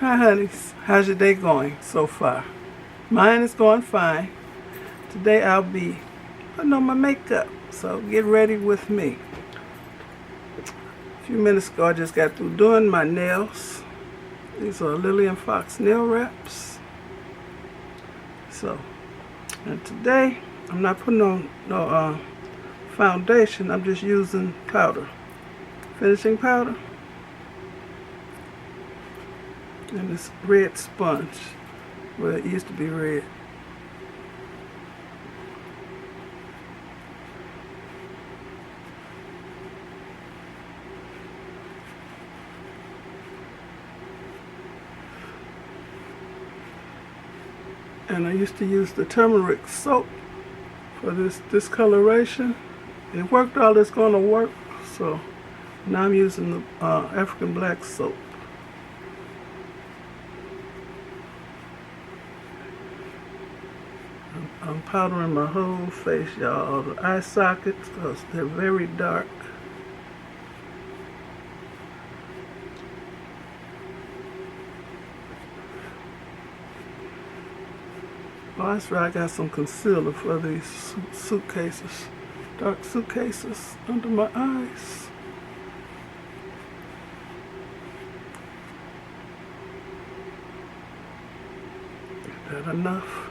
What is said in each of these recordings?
Hi honeys, how's your day going so far? Mine is going fine. Today I'll be putting on my makeup, so get ready with me. A few minutes ago I just got through doing my nails. These are Lillian Fox nail wraps. And today I'm not putting on no foundation, I'm just using powder. Finishing powder. And this red sponge, well, it used to be red. And I used to use the turmeric soap for this discoloration. It worked all it's going to work, so now I'm using the African black soap. I'm powdering my whole face, y'all, the eye sockets, because they're very dark. Oh, that's right, I got some concealer for these suitcases, dark suitcases under my eyes. Is that enough?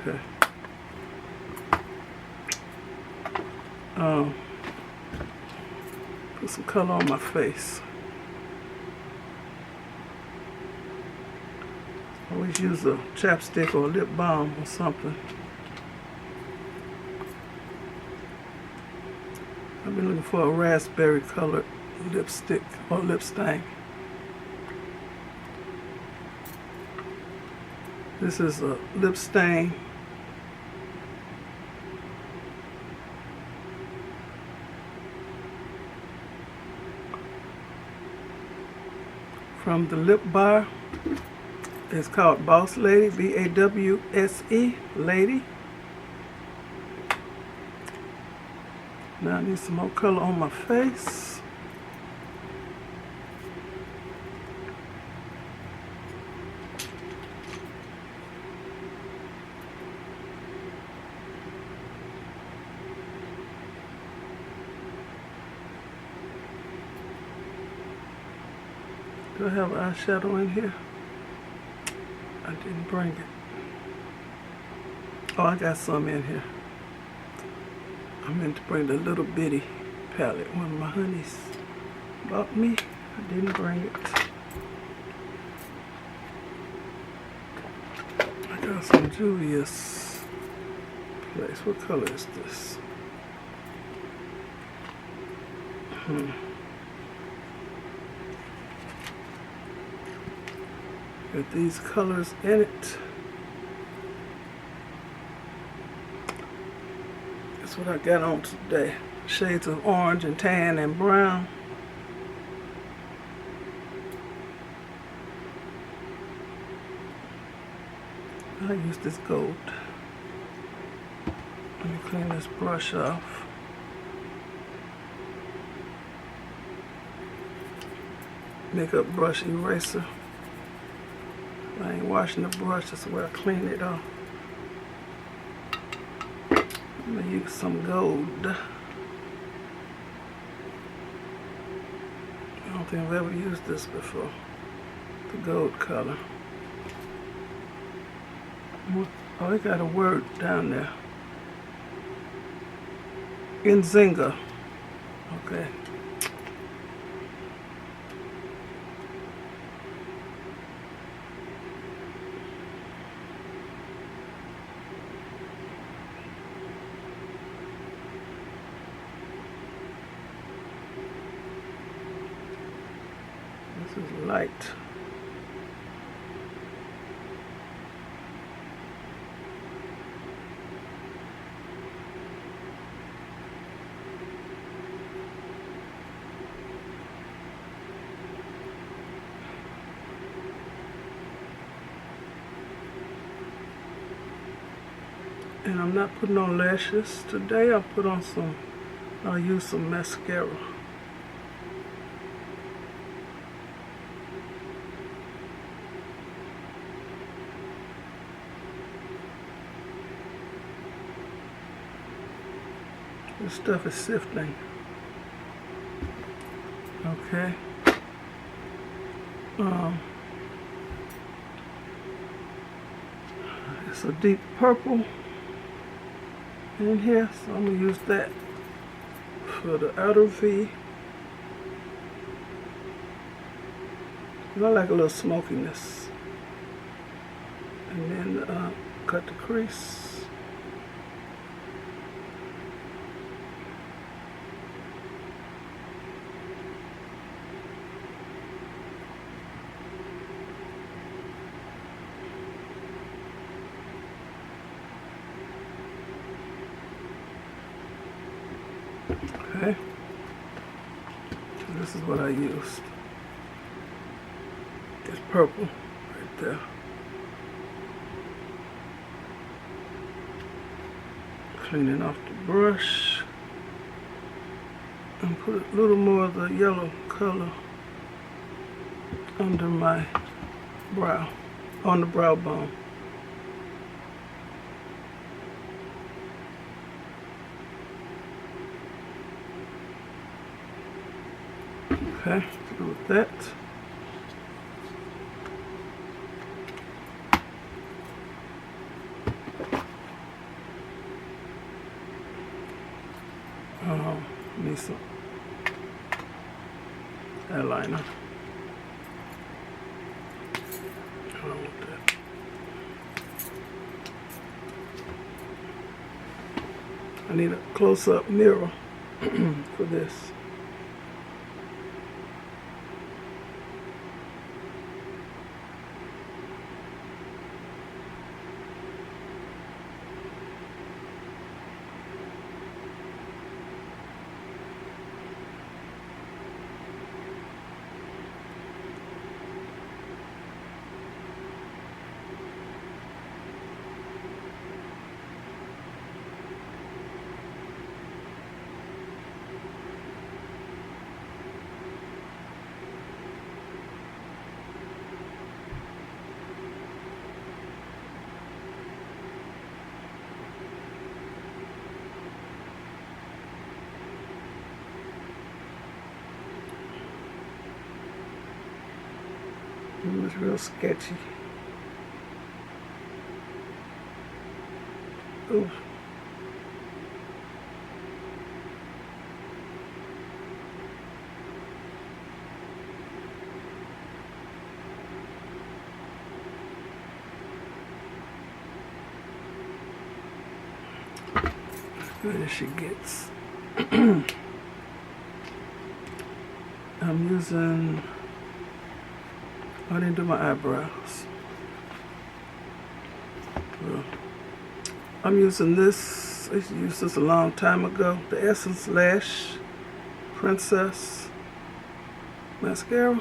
Okay. Put some color on my face. Always use a chapstick or a lip balm or something. I've been looking for a raspberry colored lipstick or lip stain. This is a lip stain from the Lip Bar. It's called Boss Lady, B-A-W-S-E, Lady. Now I need some more color on my face. Do I have eyeshadow in here? I didn't bring it. Oh, I got some in here. I meant to bring the little bitty palette. One of my honeys bought me. I didn't bring it. I got some Julius Place. What color is this? Got these colors in it. That's what I got on today. Shades of orange and tan and brown. I use this gold. Let me clean this brush off. Makeup brush eraser. I ain't washing the brush, that's where I clean it off. I'm gonna use some gold. I don't think I've ever used this before. The gold color. Oh, it got a word down there. MzBrazell. Okay. This is light. And I'm not putting on lashes today. I'll use some mascara. This stuff is sifting. Okay. It's a deep purple in here, so I'm gonna use that for the outer V. I like a little smokiness. And then cut the crease. Okay, so this is what I used. It's purple right there. Cleaning off the brush and put a little more of the yellow color under my brow, on the brow bone. Okay, through with that. Need some eyeliner. I don't want that. I need a close-up mirror for this. It was real sketchy. Ooh. As good as she gets. I'm using, I didn't do my eyebrows. Well, I'm using this, I used this a long time ago, the Essence Lash Princess mascara.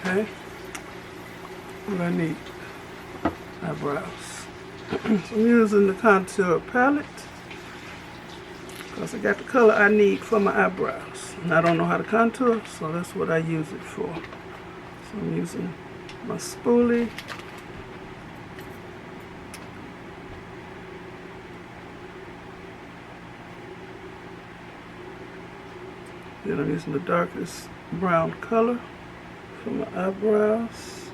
Okay. What I need? Eyebrows. So I'm using the contour palette because I got the color I need for my eyebrows. And I don't know how to contour, so that's what I use it for. So I'm using my spoolie. Then I'm using the darkest brown color for my eyebrows.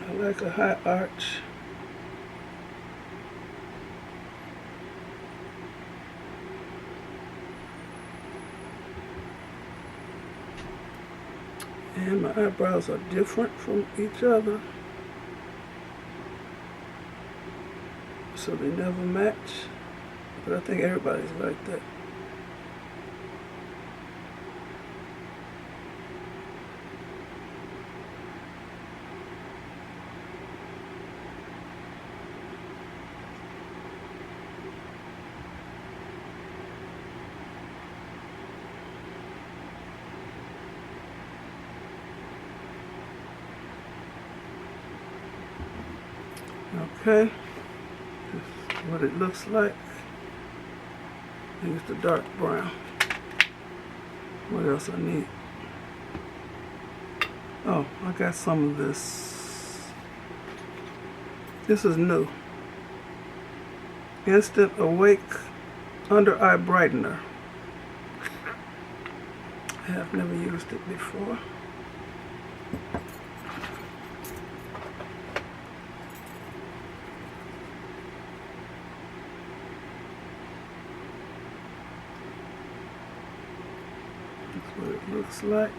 I like a high arch. And my eyebrows are different from each other, so they never match. But I think everybody's like that. Okay, this is what it looks like. Use the dark brown. What else I need? Oh, I got some of this. This is new. Instant Awake Under Eye Brightener. I have never used it before. That's what it looks like.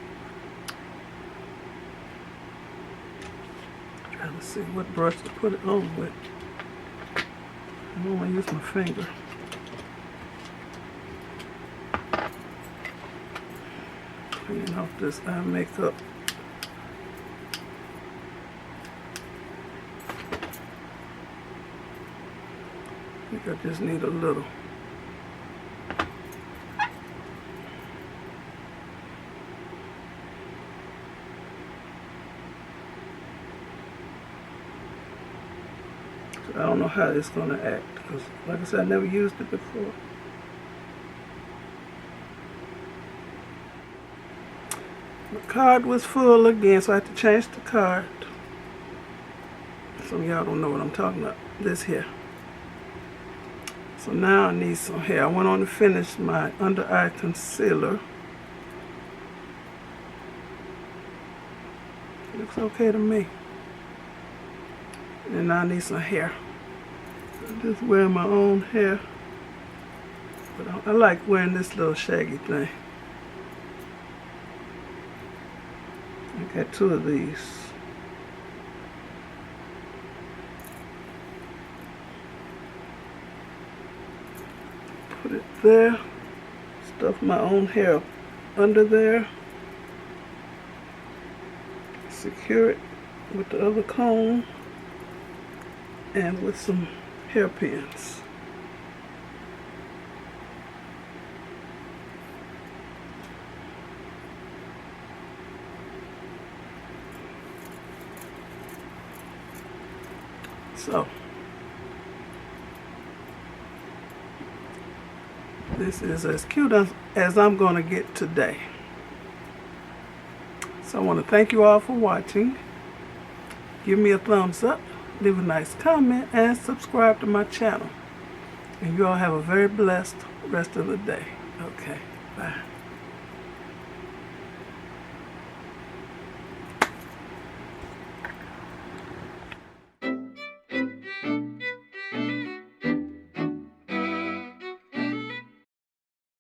Trying to see what brush to put it on with. I don't want to use my finger. Cleaning off this eye makeup. I think I just need a little. I don't know how it's going to act because, like I said, I never used it before. The card was full again, so I had to change the card. Some of y'all don't know what I'm talking about. This here. So now I need some hair. I went on to finish my under eye concealer. It looks okay to me. And now I need some hair. I'm just wearing my own hair. But I like wearing this little shaggy thing. I got two of these. Put it there. Stuff my own hair under there. Secure it with the other comb. And with some hairpins. So, this is as cute as I'm going to get today. So I want to thank you all for watching. Give me a thumbs up. Leave a nice comment and subscribe to my channel. And you all have a very blessed rest of the day. Okay, bye.